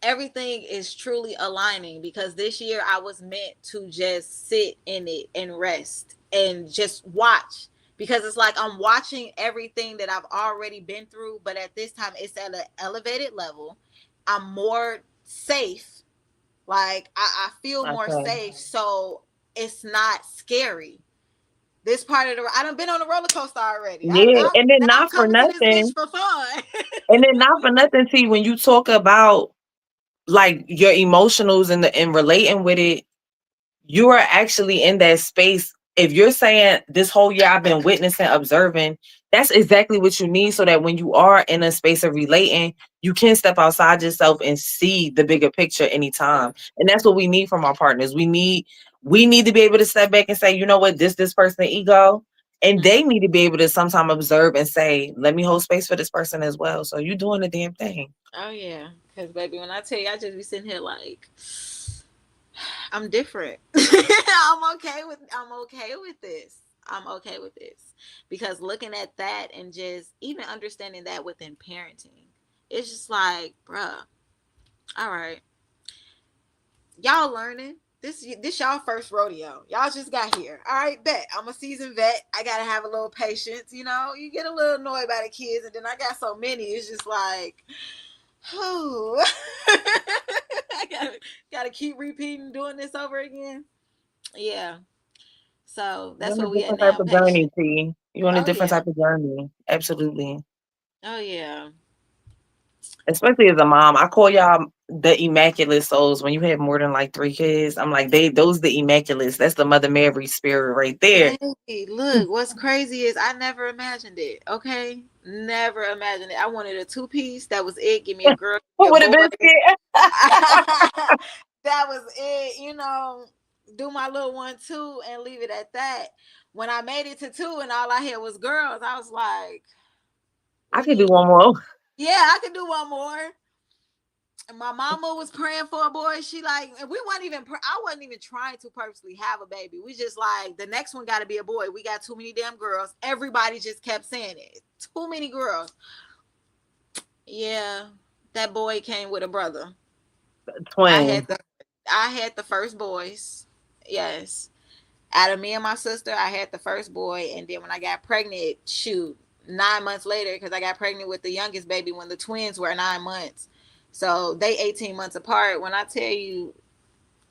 everything is truly aligning because this year I was meant to just sit in it and rest and just watch because it's like I'm watching everything that I've already been through, but at this time it's at an elevated level. I'm more safe. Like, I feel more Okay. safe, so it's not scary. This part of the I done been on a roller coaster already. Yeah, and then Now I'm not for coming to this bitch nothing, for fun. and then not for nothing, T, when you talk about like your emotionals and relating with it, you are actually in that space. If you're saying this whole year I've been witnessing, observing, that's exactly what you need so that when you are in a space of relating, you can step outside yourself and see the bigger picture anytime. And that's what we need from our partners. We need to be able to step back and say, you know what, this person ego. And they need to be able to sometime observe and say, let me hold space for this person as well. So you doing the damn thing. Oh yeah, because baby, when I tell you, I just be sitting here like, I'm different. I'm okay with this. I'm okay with this. Because looking at that and just even understanding that within parenting, it's just like, bruh, all right, y'all learning. This y'all first rodeo. Y'all just got here. All right, bet. I'm a seasoned vet. I gotta have a little patience. You know, you get a little annoyed by the kids, and then I got so many. It's just like, oh, I gotta keep repeating, doing this over again. Yeah. So You're that's on a where we at different type now. of journey, Patient. T. You're on a Oh different yeah. type of journey. Absolutely. Oh yeah. Especially as a mom. I call y'all the immaculate souls when you have more than like three kids. I'm like, those the immaculates. That's the Mother Mary spirit right there. Baby, look, what's crazy is I never imagined it. Okay, never imagined it. I wanted a two piece. That was it. Give me a girl, give me a With a boy. biscuit. That was it. You know, do my little one too, and leave it at that. When I made it to two, and all I had was girls, I was like, I we could do need. one more. Yeah, I could do one more. And my mama was praying for a boy. She like, and we weren't even. I wasn't even trying to purposely have a baby. We just like the next one got to be a boy. We got too many damn girls. Everybody just kept saying it. Too many girls. Yeah, that boy came with a brother. I Twin. had the, I had the first boys. Yes, out of me and my sister, I had the first boy, and then when I got pregnant, shoot, 9 months later, because I got pregnant with the youngest baby when the twins were 9 months. So they 18 months apart. When I tell you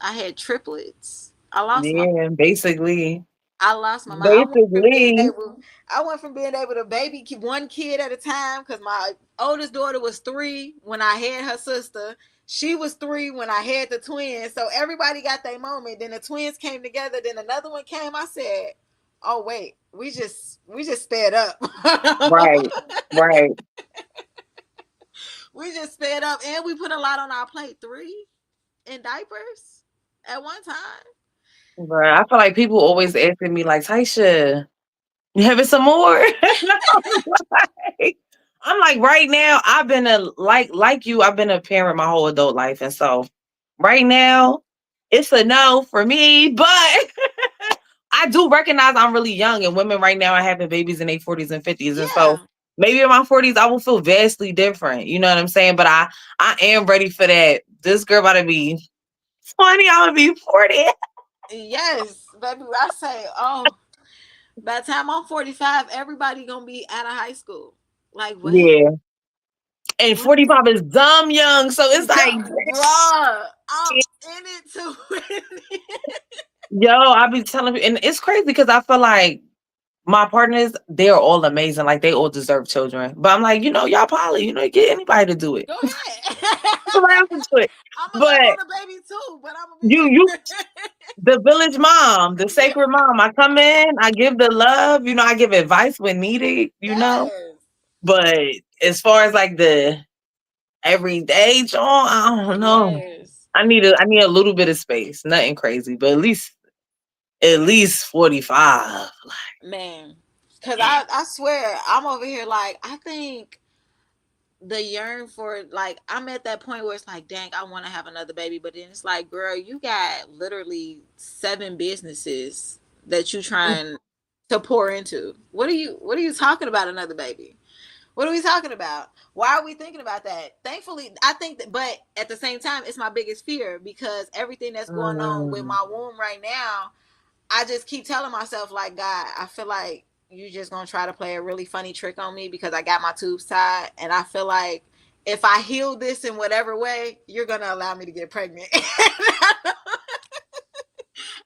I had triplets. Yeah, basically. I lost my mind. Basically. I went from being able to baby one kid at a time because my oldest daughter was 3 when I had her sister. She was 3 when I had the twins. So everybody got their moment. Then the twins came together. Then another one came. I said, "Oh wait, we just sped up. Right. Right. We just sped up, and we put a lot on our plate. 3 in diapers at one time. But I feel like people always asking me like, Taisha, you having some more? I'm like, right now, I've been a like you, I've been a parent my whole adult life. And so right now, it's a no for me. But I do recognize I'm really young and women right now are having babies in their 40s and 50s. And so Yeah. maybe in my 40s I will feel vastly different. You know what I'm saying? But I am ready for that. This girl about to be 20, I'm gonna be 40. Yes, baby. I say, oh, by the time I'm 45, everybody gonna be out of high school. Like what? Yeah. And What? 45 is dumb young. So it's like, Bruh, I'm in it to win it. yo, I be telling you, and it's crazy because I feel like my partners, they're all amazing. Like they all deserve children. But I'm like, y'all poly, get anybody to do it. Go ahead. Somebody else to do it. I'm gonna love But on the baby too, but I'm you, gonna the village mom, the be. sacred mom. I come in, I give the love, I give advice when needed. Yes. But as far as like the everyday John, I don't know. Yes. I need a little bit of space. Nothing crazy, but at least 45. Man. Cause Yeah. I swear I'm over here like I think the yearn for like I'm at that point where it's like dang I want to have another baby, but then it's like girl you got literally 7 businesses that you trying to pour into. What are you talking about another baby? What are we talking about? Why are we thinking about that? Thankfully I think that, but at the same time it's my biggest fear because everything that's going on with Mm, my womb right now, I just keep telling myself, like, God, I feel like you just gonna try to play a really funny trick on me because I got my tubes tied, and I feel like if I heal this in whatever way, you're gonna allow me to get pregnant.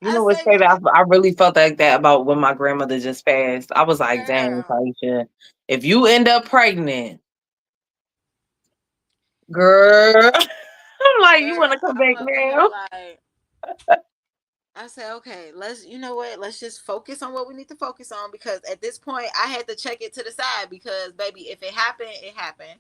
I what's say, crazy? I really felt like that about when my grandmother just passed. I was like, dang, girl, Taisha, if you end up pregnant, girl, I'm like, you want to come back I'm over here now? like. I said, okay, let's, you know what? Let's just focus on what we need to focus on because at this point, I had to check it to the side because, baby, if it happened, it happened.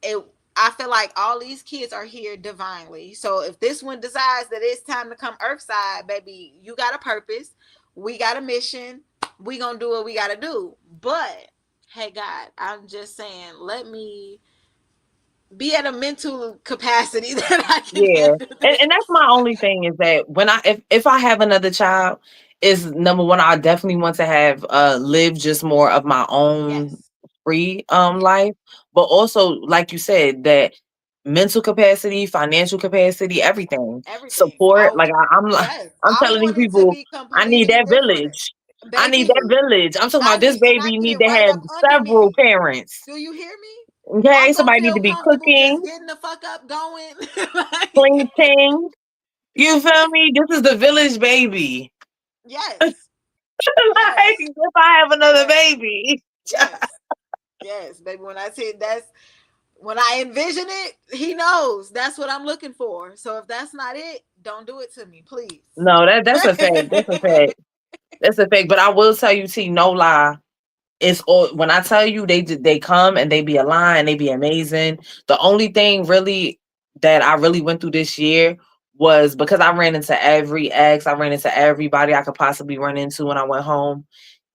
It I feel like all these kids are here divinely. So if this one decides that it's time to come earthside, baby, you got a purpose. We got a mission. We gonna do what we gotta do. But hey God, I'm just saying, let me be at a mental capacity that I can Yeah, handle and that's this. my only thing is that when if I have another child, is number one, I definitely want to have live just more of my own Yes. free life. But also, like you said, that mental capacity, financial capacity, everything. Everything. Support. Like Yes, I'm I telling these want it to people, be I need completely that different. village. I need that Baby, village. I'm talking about this and I baby need need it to right have up under several me. parents. Do you hear me? Okay, I'm gonna somebody need feel to be comfortable just cooking, getting the fuck up going. Like, cleaning. You feel me? This is the village baby. yes, Like yes, if I have another yes, baby. yes, yes, baby. When I say that's when I envision it, he knows that's what I'm looking for. So if that's not it, don't do it to me, please. No, that's a fact. That's a fact. That's a fact. But I will tell you, T, no lie. It's all when I tell you they come and they be aligned, they be amazing. The only thing really that I really went through this year was because I ran into every ex, I ran into everybody I could possibly run into when I went home.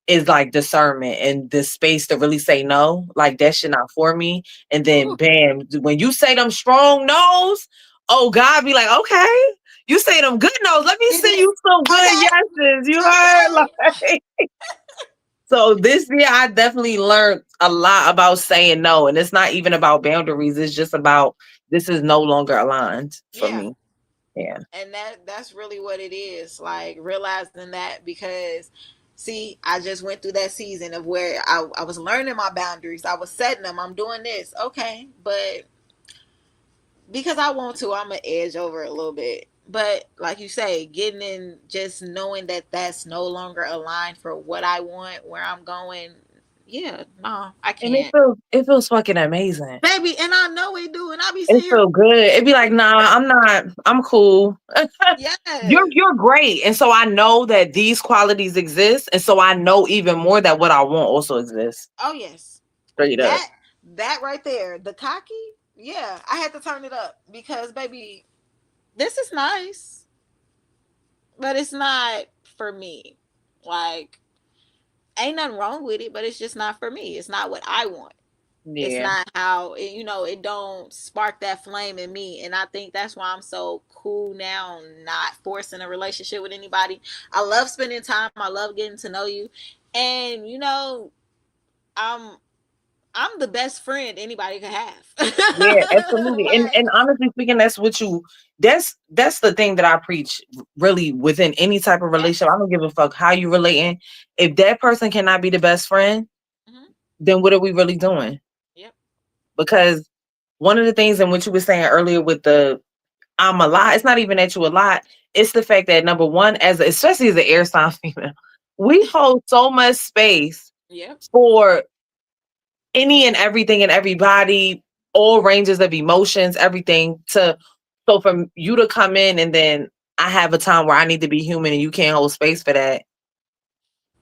Is like discernment and the space to really say no. Like that shit not for me. And then Ooh, bam, when you say them strong no's, oh God be like, okay. You say them good no's. Let me he send did. you some good Okay, yeses. You heard? okay. Like so this year I definitely learned a lot about saying no. And it's not even about boundaries. It's just about this is no longer aligned for Yeah, me. Yeah. and that's really what it is, like realizing that, because see, I just went through that season of where I was learning my boundaries, I was setting them, I'm doing this, okay, but because I want to, I'm gonna edge over a little bit. But like you say, getting in, just knowing that that's no longer aligned for what I want, where I'm going. Yeah, no, I And can't, it feels fucking amazing. baby. And I know it do. And I be It seeing, feel good. It'd be like, nah, I'm not. I'm cool. yes, You're great, and so I know that these qualities exist, and so I know even more that what I want also exists. oh yes, Straight up. that that right there, the cocky. Yeah, I had to turn it up because baby, this is nice, but it's not for me. Like, ain't nothing wrong with it, but it's just not for me. It's not what I want. It's Yeah. not how it don't spark that flame in me. And I think that's why I'm so cool now, not forcing a relationship with anybody. I love spending time, I love getting to know you, and i'm I'm the best friend anybody could have. Yeah, absolutely. And Like, honestly speaking, that's what you that's the thing that I preach really within any type of relationship. yes. I don't give a fuck how you relating. If that person cannot be the best friend, Hmm. then what are we really doing? Yep. Because one of the things in what you were saying earlier with the I'm a lot. It's not even that you a lot. It's the fact that number one, especially as an air sign female, we hold so much space Yep. for any and everything and everybody, all ranges of emotions, everything. So for you to come in and then I have a time where I need to be human and you can't hold space for that.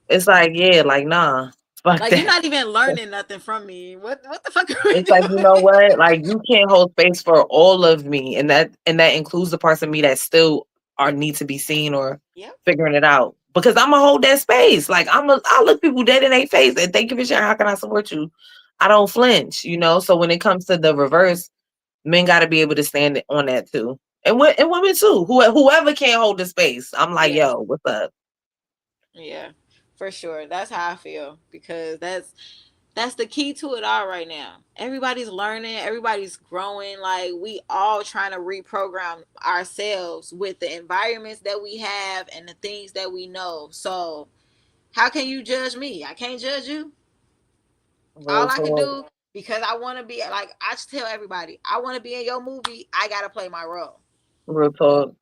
It's like, yeah, like nah, fuck Like, you're that. not even learning nothing from me. What the fuck are we It's like, you know doing? what? Like you can't hold space for all of me. And that includes the parts of me that still are need to be seen or Yep. figuring it out. Because I'm gonna hold that space. Like I look people dead in their face and thank you for sharing. How can I support you? I don't flinch, you know. So when it comes to the reverse, men gotta be able to stand on that too. And women too. Whoever can't hold the space. I'm like, Yes. yo, what's up? Yeah, for sure. That's how I feel, because that's the key to it all right now. Everybody's learning, everybody's growing. Like, we all trying to reprogram ourselves with the environments that we have and the things that we know. So how can you judge me? I can't judge you. Real All I can talk. do, because I want to be, like, I just tell everybody, I want to be in your movie. I gotta play my role. Real talk.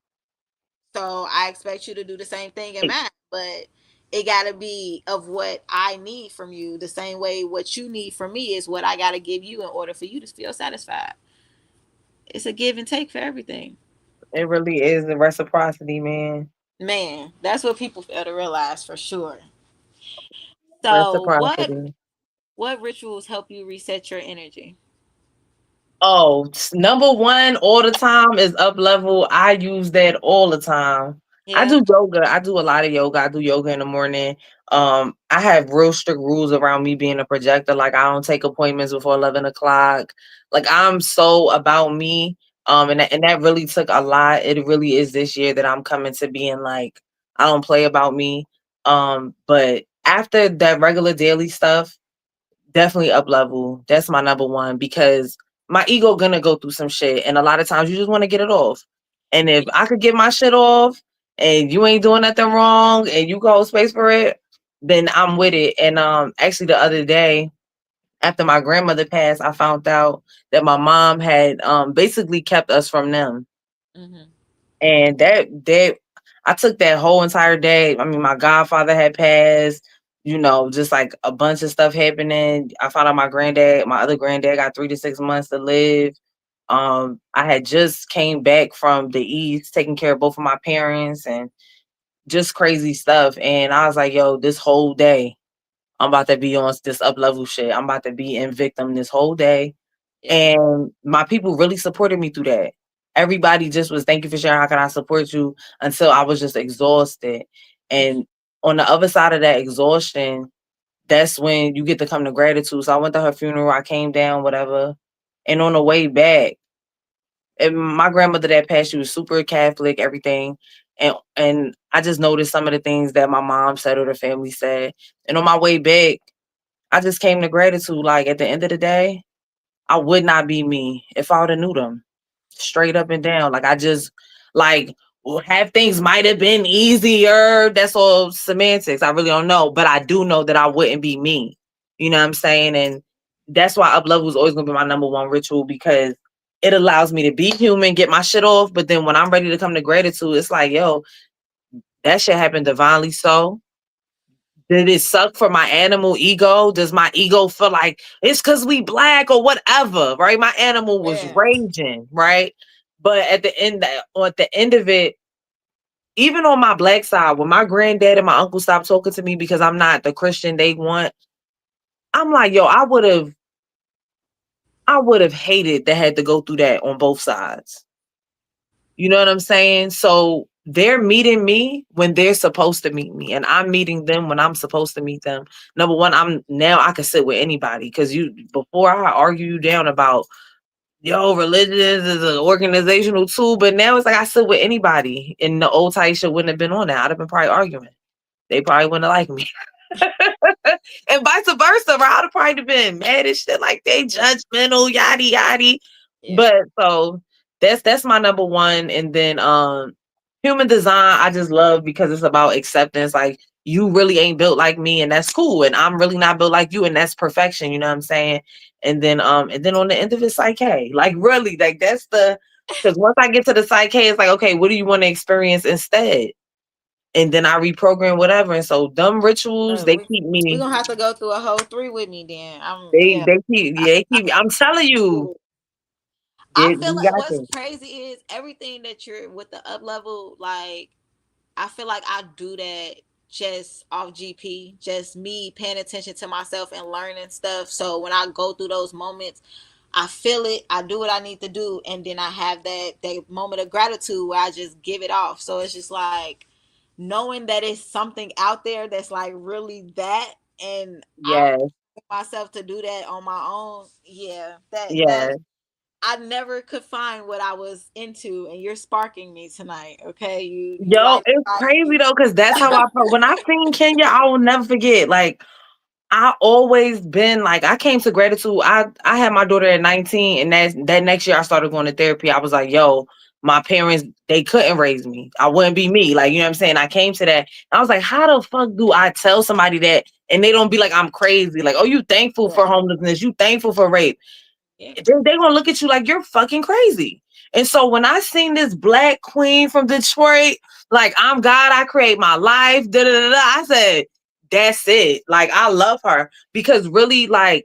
So I expect you to do the same thing in mine, but it got to be of what I need from you. The same way what you need from me is what I got to give you in order for you to feel satisfied. It's a give and take for everything. It really is the reciprocity, man. Man, that's what people fail to realize for sure. So, Reciprocity. what rituals help you reset your energy? Oh, number one all the time is up level. I use that all the time. I Yeah. do yoga. I do a lot of yoga. I do yoga in the morning. I have real strict rules around me being a projector. Like I don't take appointments before 11 o'clock. Like I'm so about me. And that really took a lot. It really is this year that I'm coming to being like I don't play about me. But after that regular daily stuff, definitely up level. That's my number one because my ego gonna go through some shit, and a lot of times you just want to get it off. And if I could get my shit off, and you ain't doing nothing wrong, and you go space for it, then I'm with it. And actually, the other day after my grandmother passed, I found out that my mom had basically kept us from them, Mhm. and that I took that whole entire day. I mean, my godfather had passed, just like a bunch of stuff happening. I found out my other granddad got 3 to 6 months to live. I had just came back from the East, taking care of both of my parents and just crazy stuff. And I was like, yo, this whole day, I'm about to be on this up level shit. I'm about to be in victim this whole day. Yeah. And my people really supported me through that. Everybody just was, thank you for sharing. How can I support you? Until I was just exhausted. And on the other side of that exhaustion, that's when you get to come to gratitude. So I went to her funeral. I came down, whatever. And on the way back, and my grandmother that passed, she was super Catholic, everything. And I just noticed some of the things that my mom said or the family said. And on my way back, I just came to gratitude. Like at the end of the day, I would not be me if I would have knew them straight up and down. Like I just like have things might have been easier. That's all semantics. I really don't know, but I do know that I wouldn't be me. You know what I'm saying? And that's why up level is always gonna be my number one ritual because it allows me to be human, get my shit off. But then when I'm ready to come to gratitude, it's like, yo, that shit happened divinely so. Did it suck for my animal ego? Does my ego feel like it's because we black or whatever, right? My animal was Yeah. raging, right? But at the end of it, even on my black side, when my granddad and my uncle stopped talking to me because I'm not the Christian they want, I'm like, yo, I would have hated to had to go through that on both sides. You know what I'm saying? So they're meeting me when they're supposed to meet me, and I'm meeting them when I'm supposed to meet them. Number one, I can sit with anybody because you before I argue you down about religion is an organizational tool, but now it's like I sit with anybody, and the old Taisha wouldn't have been on that. I'd have been probably arguing. They probably wouldn't have liked me. And vice versa. I'd have probably been mad as shit, like they judgmental, yada yada. Yeah. But so that's my number one. And then human design, I just love because it's about acceptance. Like you really ain't built like me, and that's cool. And I'm really not built like you, and that's perfection. You know what I'm saying? And then on the end of it, psyche. Like really, like that's the because once I get to the psyche, it's like, okay, what do you want to experience instead? And then I reprogram whatever. And so dumb rituals, So they we keep we me. gonna have to go through a whole three with me then. I'm They yeah. they keep I, yeah, they I, keep. I'm telling you, I feel you like got what's this. crazy is everything that you're with the up level. Like I feel like I do that just off GP, just me paying attention to myself and learning stuff. So when I go through those moments, I feel it, I do what I need to do, and then I have that moment of gratitude where I just give it off. So it's just like knowing that it's something out there that's like really that, and I'm Yes, myself to do that on my own. Yeah, that yes. I never could find what I was into, and you're sparking me tonight. Okay, you Yo, light it's my crazy though, because that's how I felt when I seen Kenya. I will never forget. Like I always been like I came to gratitude. I had my daughter at 19, and that next year I started going to therapy. I was like, yo, my parents they couldn't raise me. I wouldn't be me. Like you know what I'm saying. I came to that. I was like, how the fuck do I tell somebody that and they don't be like I'm crazy? Like, oh, you thankful yeah, for homelessness? You thankful for rape? yeah. They gonna look at you like you're fucking crazy. And so when I seen this black queen from Detroit, like I'm God, I create my life, da da da da, I said, that's it. Like I love her because really, like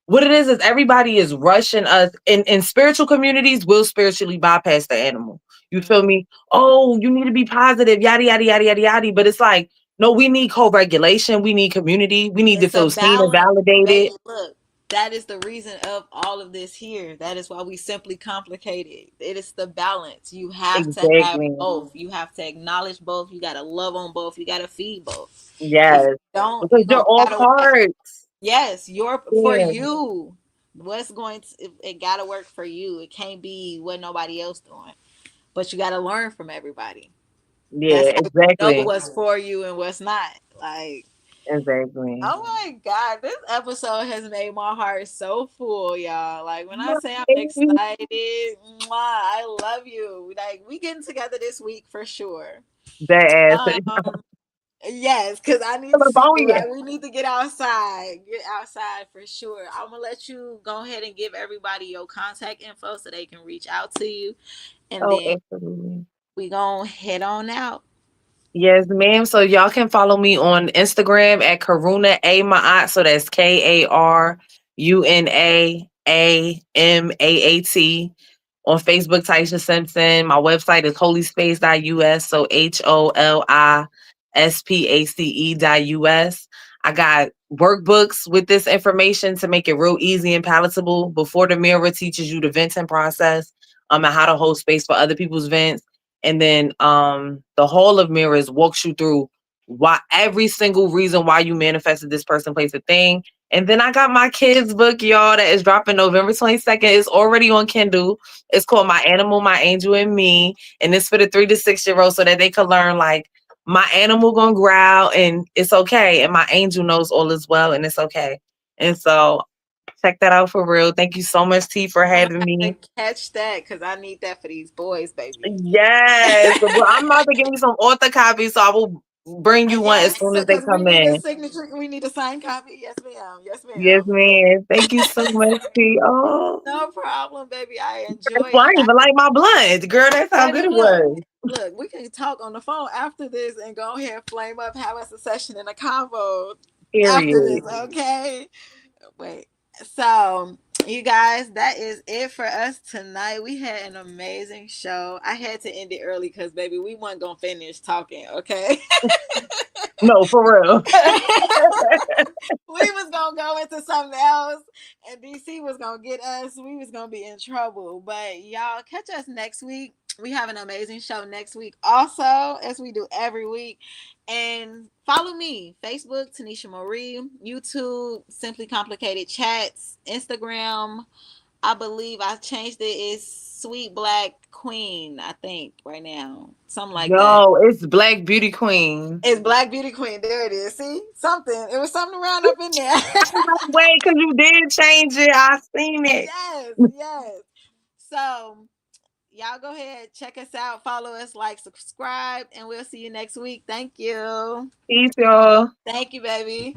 what it is everybody is rushing us in spiritual communities. Will spiritually bypass the animal. You Mm. feel me? Oh, you need to be positive, yada yada yada yada yada. But it's like, no, we need co-regulation. We need community. We need to It's a feel seen and balance, validated. baby. Look, that is the reason of all of this here. That is why we simply complicated. It is the balance. You have to have Exactly. both. You have to acknowledge both. You got to love on both. You got to feed both. If you Yes. don't, Because you're you're gonna be all out of whack. parts. Yes, your for Yeah. you. What's going to it got to work for you. It can't be what nobody else doing. But you got to learn from everybody. That's Yeah, how you know exactly. what's for you and what's not. Like, Exactly. oh my God, this episode has made my heart so full, y'all. Like, when I say I'm That excited, mwah, I love you. Like, we getting together this week for sure. ass. Um, yes, because I need to see you. California. Like, we need to get outside. Get outside for sure. I'm gonna let you go ahead and give everybody your contact info so they can reach out to you, and Oh, then absolutely. we gonna head on out. Yes, ma'am. So y'all can follow me on Instagram at Karuna A Maat. So that's KARUNAAMAAT. On Facebook, Taisha Simpson. My website is holyspace.us. So HOLISPACE.us. I got workbooks with this information to make it real easy and palatable. Before the Mirror teaches you the venting process, and how to hold space for other people's vents. And then the Hall of Mirrors walks you through why every single reason why you manifested this person, place, a thing. And then I got my kids book, y'all, that is dropping November 22nd. It's already on Kindle. It's called My Animal, My Angel, and Me. And it's for the 3 to 6 year olds so that they can learn like my animal gonna growl and it's okay. And my angel knows all is well and it's okay. And so check that out for real. Thank you so much, T, for I'm gonna having have me. to catch that because I need that for these boys, baby. Yes. Well, I'm about to give you some author copies, so I will bring you one as Yes, soon as they because we come need a in. signature. We need a signed copy. Yes, ma'am. Yes, Yes, ma'am. man. Thank you so much, T. Oh, No problem, baby. I that's enjoyed why I it. didn't even like my blunt. Girl, that's how good Baby, it look, was. look. We can talk on the phone after this and go ahead and flame up, have us a session in a convo after this. Period. Okay. Wait. So, you guys, that is it for us tonight. We had an amazing show. I had to end it early because, baby, we weren't gonna finish talking. Okay. No, for real. We was gonna go into something else and DC was gonna get us. We was gonna be in trouble. But y'all catch us next week. We have an amazing show next week also, as we do every week. And follow me, Facebook Tanisha Marie, YouTube Simply Complicated Chats, Instagram, I believe I changed it, it's Sweet Black Queen, I think, right now, something like that. Yo, it's Black Beauty Queen. It's Black Beauty Queen. There it is. See? Something. It was something around up in there. Wait, because you did change it. I seen it. Yes, yes. So y'all go ahead, check us out, follow us, like, subscribe, and we'll see you next week. Thank you. Peace, y'all. Thank you, baby.